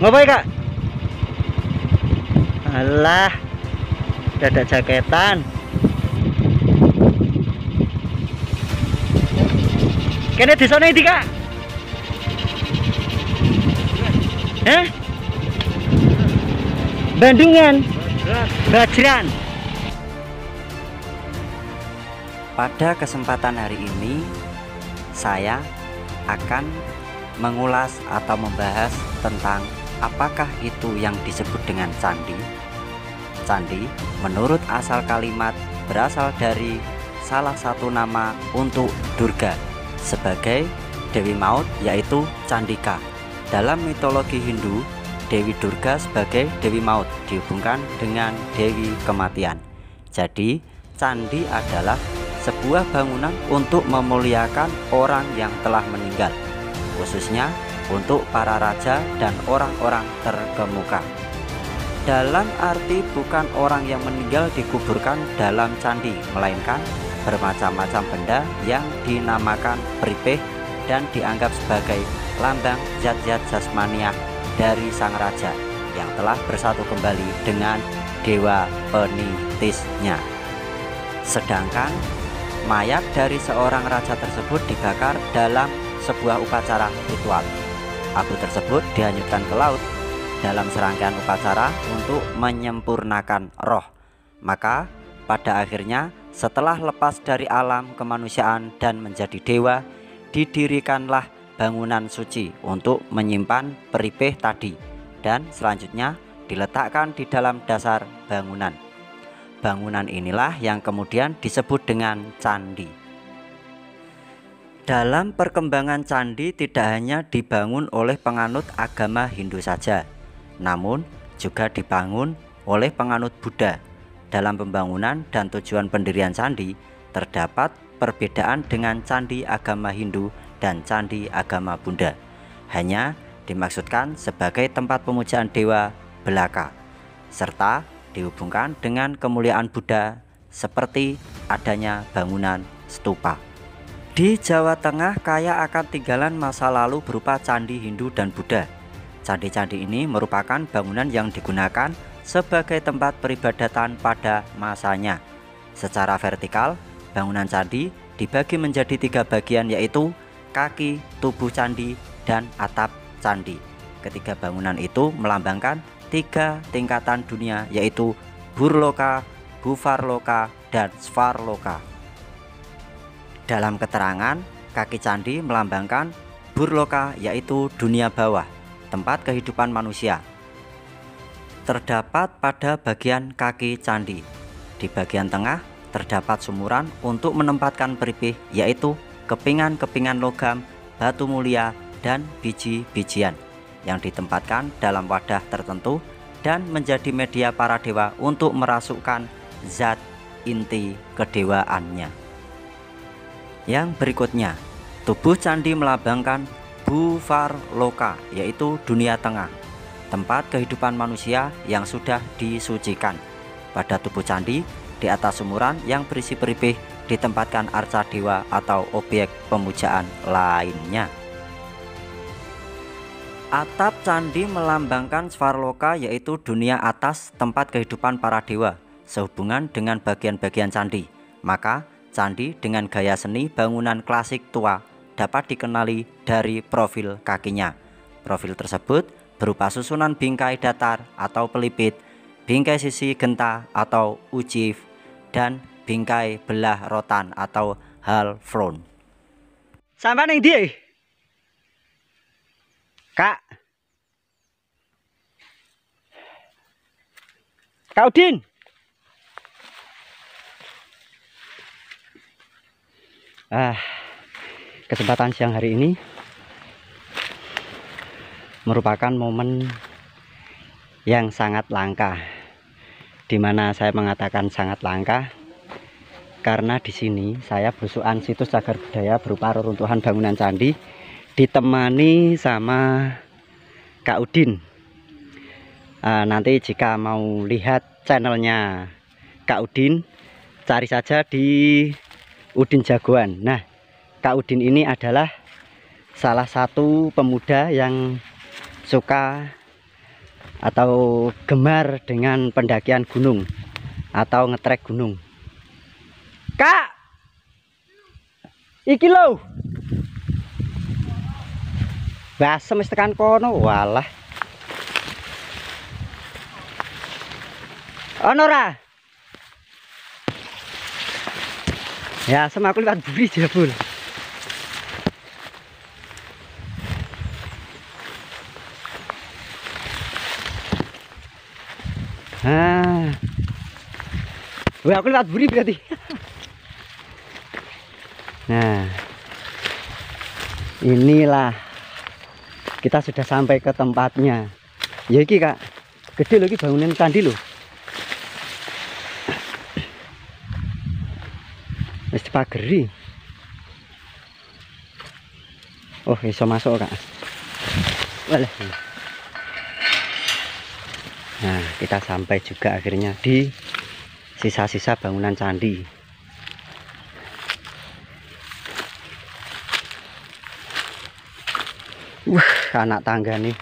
Ngapain kak? Alah, dada jaketan. Kene di sana ini kak? Hah? Bandungan, Bajran. Pada kesempatan hari ini saya akan mengulas atau membahas tentang apakah itu yang disebut dengan candi. Candi menurut asal kalimat berasal dari salah satu nama untuk Durga sebagai Dewi Maut, yaitu Candika. Dalam mitologi Hindu, Dewi Durga sebagai Dewi Maut dihubungkan dengan Dewi Kematian. Jadi candi adalah sebuah bangunan untuk memuliakan orang yang telah meninggal, khususnya untuk para raja dan orang-orang terkemuka. Dalam arti bukan orang yang meninggal dikuburkan dalam candi, melainkan bermacam-macam benda yang dinamakan pripeh dan dianggap sebagai lambang zat-zat jasmaniah dari sang raja yang telah bersatu kembali dengan dewa penitisnya. Sedangkan mayat dari seorang raja tersebut dibakar dalam sebuah upacara ritual. Abu tersebut dihanyutkan ke laut dalam serangkaian upacara untuk menyempurnakan roh. Maka pada akhirnya setelah lepas dari alam kemanusiaan dan menjadi dewa, didirikanlah bangunan suci untuk menyimpan peripeh tadi, dan selanjutnya diletakkan di dalam dasar bangunan. Bangunan inilah yang kemudian disebut dengan candi. Dalam perkembangan candi tidak hanya dibangun oleh penganut agama Hindu saja, namun juga dibangun oleh penganut Buddha. Dalam pembangunan dan tujuan pendirian candi terdapat perbedaan dengan candi agama Hindu dan candi agama Buddha. Hanya dimaksudkan sebagai tempat pemujaan dewa belaka, serta dihubungkan dengan kemuliaan Buddha seperti adanya bangunan stupa. Di Jawa Tengah kaya akan tinggalan masa lalu berupa candi Hindu dan Buddha. Candi-candi ini merupakan bangunan yang digunakan sebagai tempat peribadatan pada masanya. Secara vertikal, bangunan candi dibagi menjadi 3 bagian, yaitu kaki, tubuh candi, dan atap candi. Ketiga bangunan itu melambangkan 3 tingkatan dunia, yaitu Burloka, Buvarloka, dan Svarloka. Dalam keterangan, kaki candi melambangkan Burloka, yaitu dunia bawah, tempat kehidupan manusia. Terdapat pada bagian kaki candi. Di bagian tengah terdapat sumuran untuk menempatkan peripeh, yaitu kepingan-kepingan logam, batu mulia, dan biji-bijian yang ditempatkan dalam wadah tertentu dan menjadi media para dewa untuk merasukkan zat inti kedewaannya. Yang berikutnya, tubuh candi melambangkan Buvarloka, yaitu dunia tengah, tempat kehidupan manusia yang sudah disucikan. Pada tubuh candi, di atas sumuran yang berisi peripeh ditempatkan arca dewa atau objek pemujaan lainnya. Atap candi melambangkan Svarloka, yaitu dunia atas, tempat kehidupan para dewa, sehubungan dengan bagian-bagian candi. Maka candi dengan gaya seni bangunan klasik tua dapat dikenali dari profil kakinya. Profil tersebut berupa susunan bingkai datar atau pelipit, bingkai sisi genta atau ujif, dan bingkai belah rotan atau halfron. Sampai ning ndi? Kak. Kak Udin. Kesempatan siang hari ini merupakan momen yang sangat langka. Di mana saya mengatakan sangat langka karena di sini saya belusukan situs cagar budaya berupa reruntuhan bangunan candi, ditemani sama Kak Udin. Nanti jika mau lihat channelnya Kak Udin, cari saja di Udin Jagoan. Nah, Kak Udin ini adalah salah satu pemuda yang suka atau gemar dengan pendakian gunung atau ngetrek gunung. Kak, iki lho. Basem wis tekan kono, walah. Ono ora? Ya, sama aku liwat buri jebul. Wah, aku lihat buri berarti. Nah, inilah kita sudah sampai ke tempatnya. Ya iki Kak, gede loh iki bangunan candi loh. Wis dipageri. Oh, iso masuk Kak. Walah. Nah, kita sampai juga akhirnya di sisa-sisa bangunan candi. Anak tangga nih,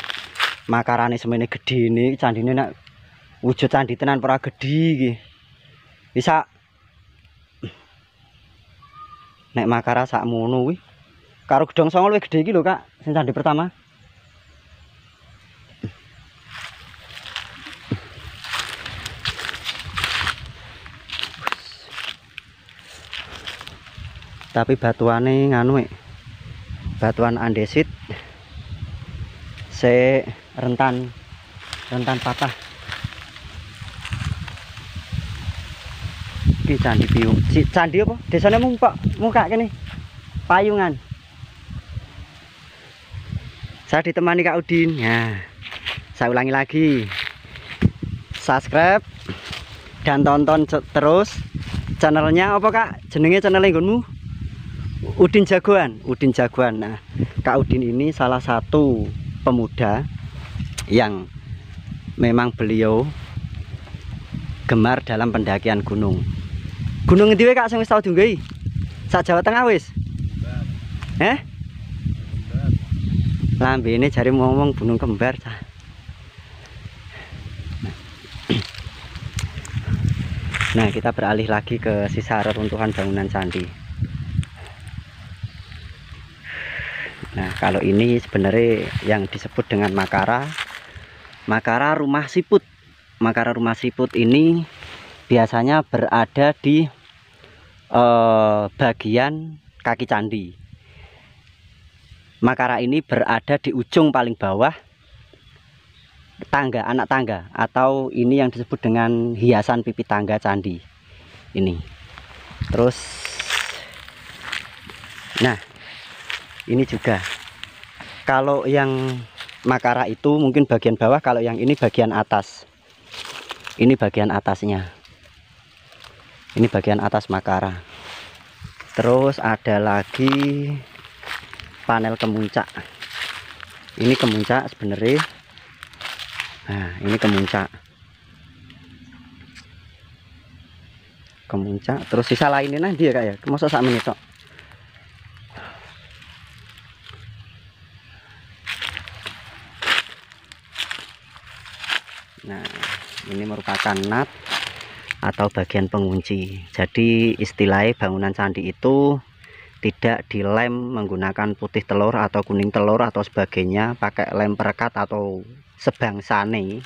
makarane semene gede ini, candi ini nak wujud candi tenan pura gede iki. Bisa nek makara sakmono kuwi karo gedhong songo luwih gede iki lho Kak, sing candi pertama. Tapi batuane nganu batuan andesit se rentan patah. Iki candi Piyung. Si candi apa? Desane muka kene. Payungan. Saya ditemani Kak Udin. Ya. Saya ulangi lagi. Subscribe dan tonton terus channelnya apa Kak? Jenenge channel nggonmu? Udin Jagoan. Udin Jagoan. Nah, Kak Udin ini salah satu pemuda yang memang beliau gemar dalam pendakian gunung. Gunung endi Kak sing wis tau diunggahi? Sak Jawa Tengah wis. Lambene jare ngomong Gunung Kembar. Nah, kita beralih lagi ke sisa reruntuhan bangunan candi. Nah, kalau ini sebenarnya yang disebut dengan makara rumah siput. Makara rumah siput ini biasanya berada di bagian kaki candi. Makara ini berada di ujung paling bawah tangga, anak tangga, atau ini yang disebut dengan hiasan pipi tangga candi ini. Terus nah, ini juga kalau yang makara itu mungkin bagian bawah, kalau yang ini bagian atas. Ini bagian atasnya. Ini bagian atas makara. Terus ada lagi panel kemuncak. Ini kemuncak sebenarnya. Nah, ini kemuncak. Kemuncak. Terus sisa lainnya nanti ya Kak ya. Masa sak menit tok. Nah, ini merupakan nat atau bagian pengunci. Jadi istilahnya bangunan candi itu tidak dilem menggunakan putih telur atau kuning telur atau sebagainya, pakai lem perekat atau sebangsane.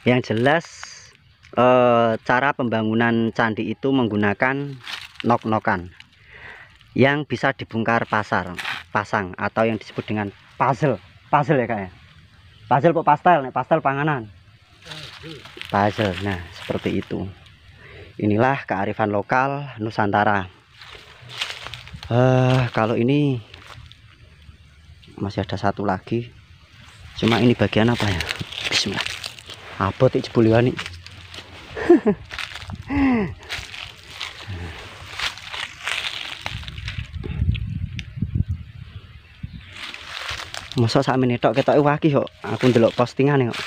Yang jelas cara pembangunan candi itu menggunakan nok-nokan yang bisa dibongkar pasang atau yang disebut dengan puzzle ya Kak ya. Puzzle kok pastel, nek pastel panganan. Puzzle. Nah, seperti itu. Inilah kearifan lokal Nusantara. Kalau ini masih ada satu lagi. Cuma ini bagian apa ya? Bismillah. Apa tik jebuliwani? Masa sak menit tok ketoke waki kok. Aku ndelok postingane kok.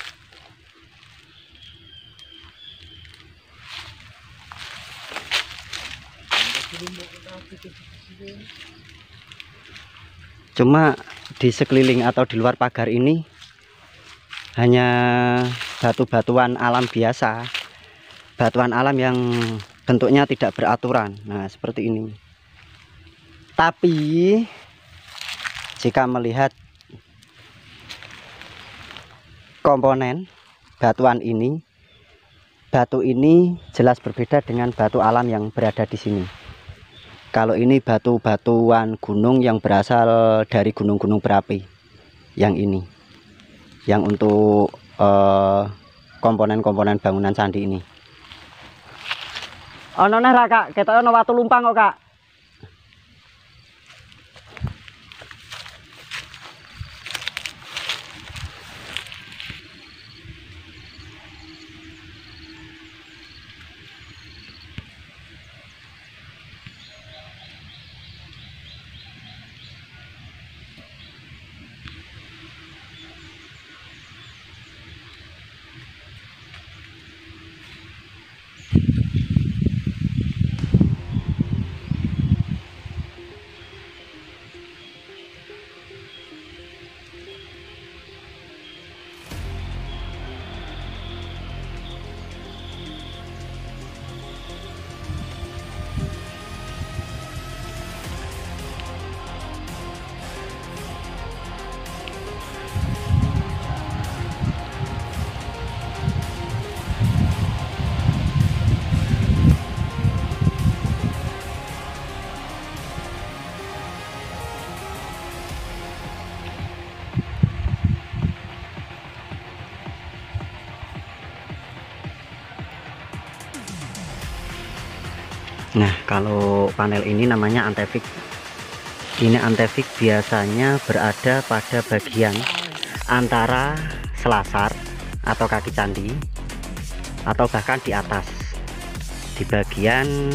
Cuma di sekeliling atau di luar pagar ini hanya batu-batuan alam biasa, batuan alam yang bentuknya tidak beraturan. Nah, seperti ini. Tapi jika melihat komponen batuan ini, batu ini jelas berbeda dengan batu alam yang berada di sini. Kalau ini batu-batuan gunung yang berasal dari gunung-gunung berapi. Yang ini, yang untuk komponen-komponen bangunan candi ini. Ono neh ra Kak, ketok ono watu lumpang kok Kak. Nah, kalau panel ini namanya antefik. Ini antefik biasanya berada pada bagian antara selasar atau kaki candi, atau bahkan di atas, di bagian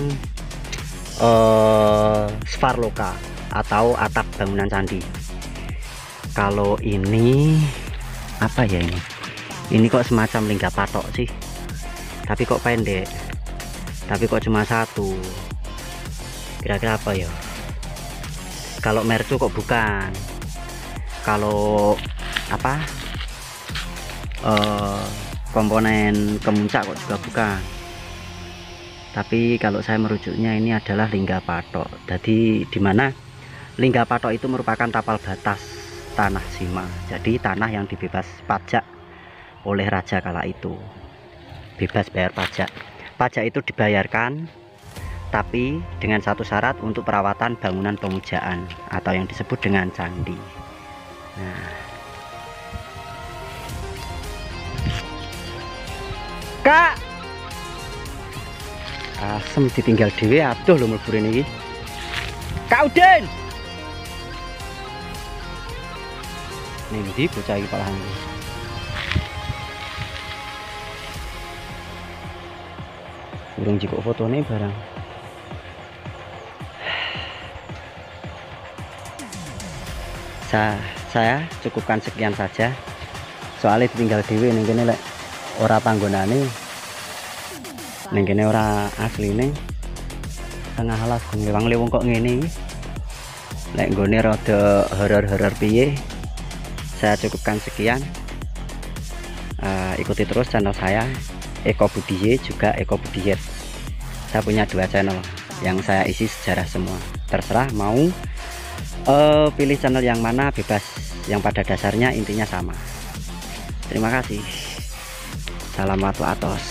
sparloka atau atap bangunan candi. Kalau ini apa ya ini? Ini kok semacam lingga patok sih, tapi kok pendek. Tapi kok cuma satu, kira-kira apa ya? Kalau mercu kok bukan, kalau apa komponen kemuncak kok juga bukan. Tapi kalau saya merujuknya ini adalah lingga patok. Jadi dimana lingga patok itu merupakan tapal batas tanah Sima. Jadi tanah yang dibebas pajak oleh raja kala itu, bebas bayar pajak. Pajak itu dibayarkan, tapi dengan satu syarat, untuk perawatan bangunan pemujaan atau yang disebut dengan candi. Nah, Kak, asem ditinggal dewe, aduh lo melbur ini. Kak Udin, nih di bocah iki palahan. Burung jiko foto nih barang. Saya cukupkan sekian saja, soalnya tinggal dewe ning kene lek ora panggonane, ning kene ora asline, tengah alas ngewang-lewong kok ngene iki. Lek nggone rada horor-horor piye, saya cukupkan sekian. Ikuti terus channel saya, Eko Budiye, juga Eko Budiye. Saya punya 2 channel yang saya isi sejarah semua. Terserah mau pilih channel yang mana, bebas. Yang pada dasarnya intinya sama. Terima kasih. Salam watu atos.